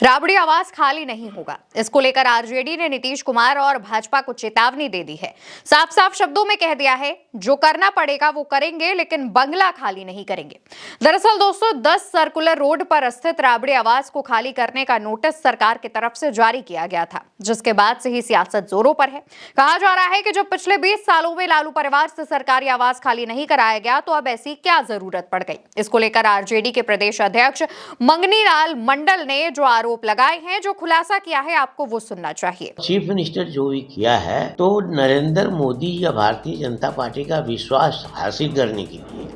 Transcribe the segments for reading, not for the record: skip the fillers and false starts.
राबड़ी आवास खाली नहीं होगा। इसको लेकर आरजेडी ने नीतीश कुमार और भाजपा को चेतावनी दे दी है। साफ साफ शब्दों में कह दिया है, जो करना पड़ेगा वो करेंगे, लेकिन बंगला खाली नहीं करेंगे। दरअसल दोस्तों, 10 सर्कुलर रोड पर स्थित राबड़ी आवास को खाली करने का नोटिस सरकार की तरफ से जारी किया गया था, जिसके बाद से ही सियासत जोरों पर है। कहा जा रहा है कि जब पिछले 20 सालों में लालू परिवार से सरकारी आवास खाली नहीं कराया गया, तो अब ऐसी क्या जरूरत पड़ गई। इसको लेकर आरजेडी के प्रदेश अध्यक्ष मंगनी लाल मंडल ने जो आरोप लगाए हैं, जो खुलासा किया है, आपको वो सुनना चाहिए। चीफ मिनिस्टर जो भी किया है, तो नरेंद्र मोदी या भारतीय जनता पार्टी का विश्वास हासिल करने के लिए,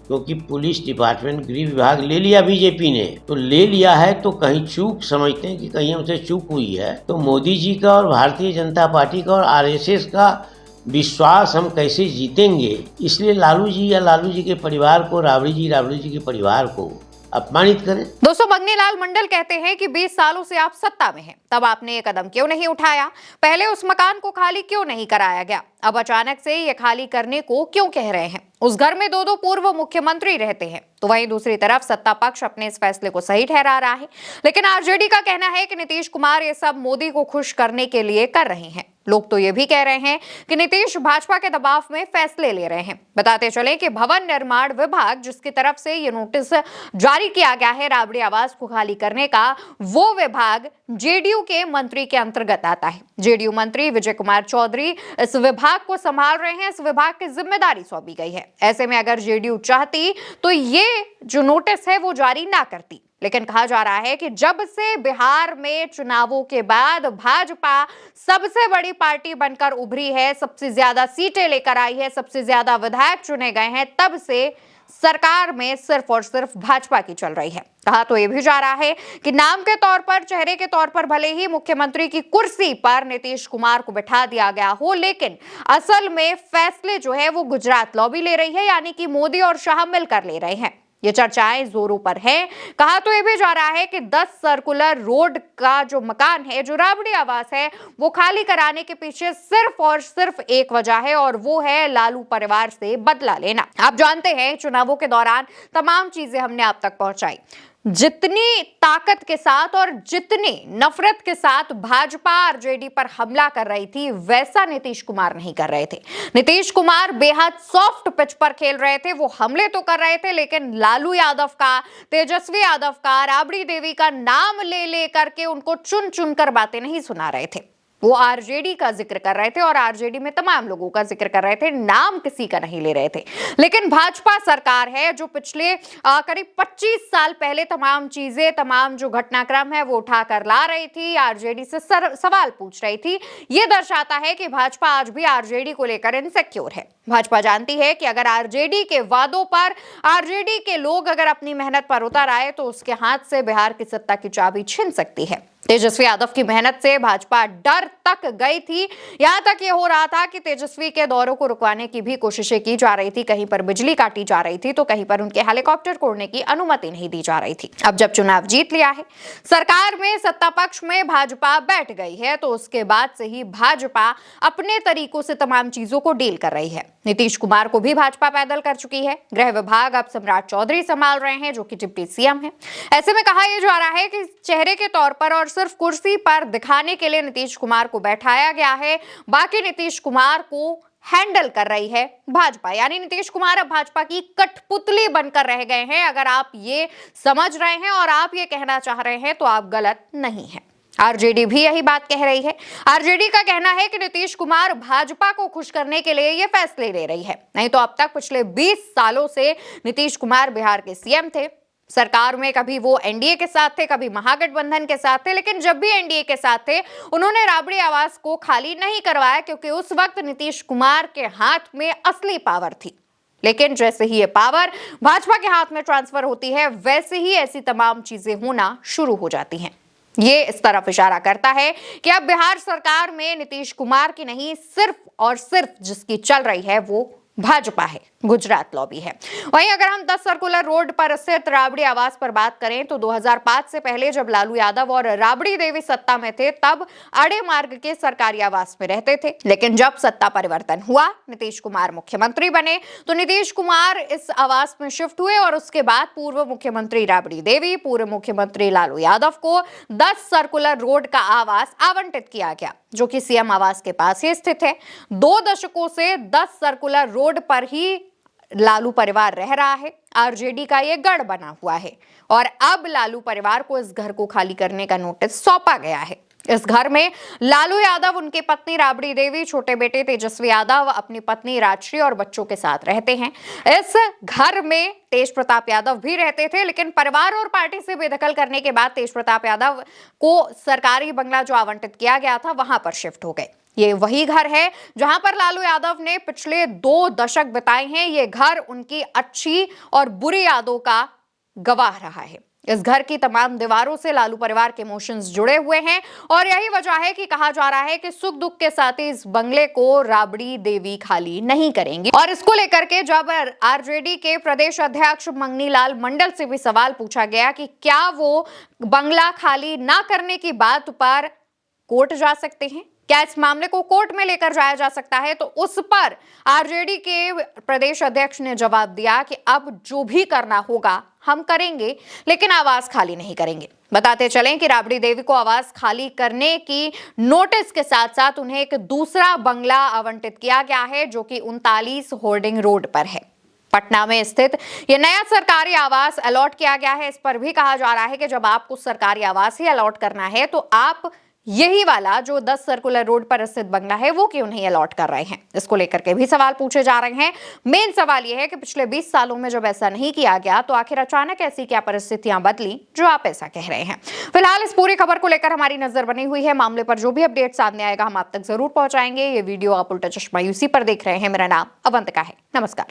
क्योंकि पुलिस डिपार्टमेंट, गृह विभाग ले लिया बीजेपी ने, तो ले लिया है तो कहीं चूक समझते हैं कि कहीं हमसे चूक हुई है, तो मोदी जी का और भारतीय जनता पार्टी का और आरएसएस का विश्वास हम कैसे जीतेंगे। इसलिए लालू जी या लालू जी के परिवार को, राबड़ी जी के परिवार को अपमानित करें। दोस्तों, मंगनी लाल मंडल कहते हैं कि 20 सालों से आप सत्ता में हैं, तब आपने ये कदम क्यों नहीं उठाया? पहले उस मकान को खाली क्यों नहीं कराया गया? अब अचानक से ये खाली करने को क्यों कह रहे हैं? उस घर में दो पूर्व मुख्यमंत्री रहते हैं, तो वहीं दूसरी तरफ सत्ता पक्ष अपने इस फैसले को सही ठहरा रहा है। लेकिन आरजेडी का कहना है कि नीतीश कुमार ये सब मोदी को खुश करने के लिए कर रहे हैं। लोग तो ये भी कह रहे हैं कि नीतीश भाजपा के दबाव में फैसले ले रहे हैं। बताते चले कि भवन निर्माण विभाग, जिसकी तरफ से ये नोटिस जारी किया गया है राबड़ी आवास को खाली करने का, वो विभाग जेडीयू के मंत्री के अंतर्गत आता है। जेडीयू मंत्री विजय कुमार चौधरी इस विभाग को संभाल रहे हैं। इस विभाग की जिम्मेदारी सौंपी गई है। ऐसे में अगर जेडीयू चाहती तो ये जो नोटिस है वो जारी ना करती। लेकिन कहा जा रहा है कि जब से बिहार में चुनावों के बाद भाजपा सबसे बड़ी पार्टी बनकर उभरी है, सबसे ज्यादा सीटें लेकर आई है, सबसे ज्यादा विधायक चुने गए हैं, तब से सरकार में सिर्फ और सिर्फ भाजपा की चल रही है। कहा तो यह भी जा रहा है कि नाम के तौर पर, चेहरे के तौर पर भले ही मुख्यमंत्री की कुर्सी पर नीतीश कुमार को बिठा दिया गया हो, लेकिन असल में फैसले जो है वो गुजरात लॉबी ले रही है, यानी कि मोदी और शाह मिलकर ले रहे हैं। ये चर्चाएं जोरों पर है। कहा तो यह भी जा रहा है कि 10 सर्कुलर रोड का जो मकान है, जो राबड़ी आवास है, वो खाली कराने के पीछे सिर्फ और सिर्फ एक वजह है, और वो है लालू परिवार से बदला लेना। आप जानते हैं, चुनावों के दौरान तमाम चीजें हमने आप तक पहुंचाई। जितनी ताकत के साथ और जितनी नफरत के साथ भाजपा आरजेडी पर हमला कर रही थी, वैसा नीतीश कुमार नहीं कर रहे थे। नीतीश कुमार बेहद सॉफ्ट पिच पर खेल रहे थे। वो हमले तो कर रहे थे, लेकिन लालू यादव का, तेजस्वी यादव का, राबड़ी देवी का नाम ले ले करके उनको चुन चुन कर बातें नहीं सुना रहे थे। वो आरजेडी का जिक्र कर रहे थे और आरजेडी में तमाम लोगों का जिक्र कर रहे थे, नाम किसी का नहीं ले रहे थे। लेकिन भाजपा सरकार है जो पिछले करीब 25 साल पहले तमाम चीजें, तमाम जो घटनाक्रम है वो उठाकर ला रही थी, आरजेडी से सवाल पूछ रही थी। ये दर्शाता है कि भाजपा आज भी आरजेडी को लेकर इनसिक्योर है। भाजपा जानती है कि अगर आरजेडी के वादों पर आरजेडी के लोग अगर अपनी मेहनत पर उतर आए, तो उसके हाथ से बिहार की सत्ता की चाबी छिन सकती है। तेजस्वी यादव की मेहनत से भाजपा डर तक गई थी। यहां तक ये हो रहा था कि तेजस्वी के दौरों को रुकवाने की भी कोशिशें की जा रही थी। कहीं पर बिजली काटी जा रही थी, तो कहीं पर उनके हेलीकॉप्टर उड़ने की अनुमति नहीं दी जा रही थी। अब जब चुनाव जीत लिया है, सरकार में सत्ता पक्ष में भाजपा बैठ गई है, तो उसके बाद से ही भाजपा अपने तरीकों से तमाम चीजों को डील कर रही है। नीतीश कुमार को भी भाजपा पैदल कर चुकी है। गृह विभाग अब सम्राट चौधरी संभाल रहे हैं, जो कि डिप्टी सीएम है। ऐसे में कहा यह जा रहा है कि चेहरे के तौर पर और सिर्फ कुर्सी पर दिखाने के लिए नीतीश कुमार को बैठाया गया है, बाकी नीतीश कुमार को हैंडल कर रही है भाजपा। यानी नीतीश कुमार अब भाजपा की कठपुतली बनकर रह गए हैं। अगर आप ये समझ रहे हैं और आप ये कहना चाह रहे हैं, तो आप गलत नहीं हैं। आरजेडी भी यही बात कह रही है। आरजेडी का कहना है कि नीतीश कुमार भाजपा को खुश करने के लिए ये फैसले ले रही है। नहीं तो अब तक पिछले 20 सालों से नीतीश कुमार बिहार के सीएम थे। सरकार में कभी वो एनडीए के साथ थे, कभी महागठबंधन के साथ थे, लेकिन जब भी एनडीए के साथ थे, उन्होंने राबड़ी आवास को खाली नहीं करवाया, क्योंकि उस वक्त नीतीश कुमार के हाथ में असली पावर थी। लेकिन जैसे ही ये पावर भाजपा के हाथ में ट्रांसफर होती है, वैसे ही ऐसी तमाम चीजें होना शुरू हो जाती हैं। ये इस तरफ इशारा करता है कि अब बिहार सरकार में नीतीश कुमार की नहीं, सिर्फ और सिर्फ जिसकी चल रही है वो भाजपा है। गुजरात लॉबी है। वहीं अगर हम 10 सर्कुलर रोड पर स्थित राबड़ी आवास पर बात करें तो 2005 से पहले जब लालू यादव और राबड़ी देवी सत्ता में थे तब अड़े मार्ग के सरकारी आवास में रहते थे। लेकिन जब सत्ता परिवर्तन हुआ, नीतीश कुमार मुख्यमंत्री बने तो नीतीश कुमार इस आवास में शिफ्ट हुए और उसके बाद पूर्व मुख्यमंत्री राबड़ी देवी, पूर्व मुख्यमंत्री लालू यादव को 10 सर्कुलर रोड का आवास आवंटित किया गया, जो कि सीएम आवास के पास ही स्थित है। 2 दशकों से 10 सर्कुलर रोड पर ही लालू परिवार रह रहा है। आरजेडी का ये गढ़ बना हुआ है और अब लालू परिवार को इस घर को खाली करने का नोटिस सौंपा गया है। इस घर में लालू यादव, उनकी पत्नी राबड़ी देवी, छोटे बेटे तेजस्वी यादव, अपनी पत्नी राजश्री और बच्चों के साथ रहते हैं। इस घर में तेज प्रताप यादव भी रहते थे, लेकिन परिवार और पार्टी से बेदखल करने के बाद तेज प्रताप यादव को सरकारी बंगला जो आवंटित किया गया था वहां पर शिफ्ट हो गए। ये वही घर है जहां पर लालू यादव ने पिछले 2 दशक बिताए हैं। ये घर उनकी अच्छी और बुरी यादों का गवाह रहा है। इस घर की तमाम दीवारों से लालू परिवार के इमोशंस जुड़े हुए हैं और यही वजह है कि कहा जा रहा है कि सुख दुख के साथ ही इस बंगले को राबड़ी देवी खाली नहीं करेंगी। और इसको लेकर के जब आरजेडी के प्रदेश अध्यक्ष मंगनी लाल मंडल से भी सवाल पूछा गया कि क्या वो बंगला खाली ना करने की बात पर कोर्ट जा सकते हैं, क्या इस मामले को कोर्ट में लेकर जाया जा सकता है, तो उस पर आरजेडी के प्रदेश अध्यक्ष ने जवाब दिया कि अब जो भी करना होगा हम करेंगे, लेकिन आवास खाली नहीं करेंगे। बताते चलें कि राबड़ी देवी को आवास खाली करने की नोटिस के साथ साथ उन्हें एक दूसरा बंगला आवंटित किया गया है, जो कि 39 होर्डिंग रोड पर है। पटना में स्थित यह नया सरकारी आवास अलॉट किया गया है। इस पर भी कहा जा रहा है कि जब आपको सरकारी आवास ही अलॉट करना है तो आप यही वाला जो 10 सर्कुलर रोड पर स्थित बंगला है वो क्यों नहीं अलॉट कर रहे हैं। इसको लेकर के भी सवाल पूछे जा रहे हैं। मेन सवाल यह है कि पिछले 20 सालों में जब ऐसा नहीं किया गया तो आखिर अचानक ऐसी क्या परिस्थितियां बदली जो आप ऐसा कह रहे हैं। फिलहाल इस पूरी खबर को लेकर हमारी नजर बनी हुई है। मामले पर जो भी अपडेट सामने आएगा हम आप तक जरूर पहुंचाएंगे। ये वीडियो आप उल्टा चश्मा यूसी पर देख रहे हैं। मेरा नाम अवंतिका है। नमस्कार।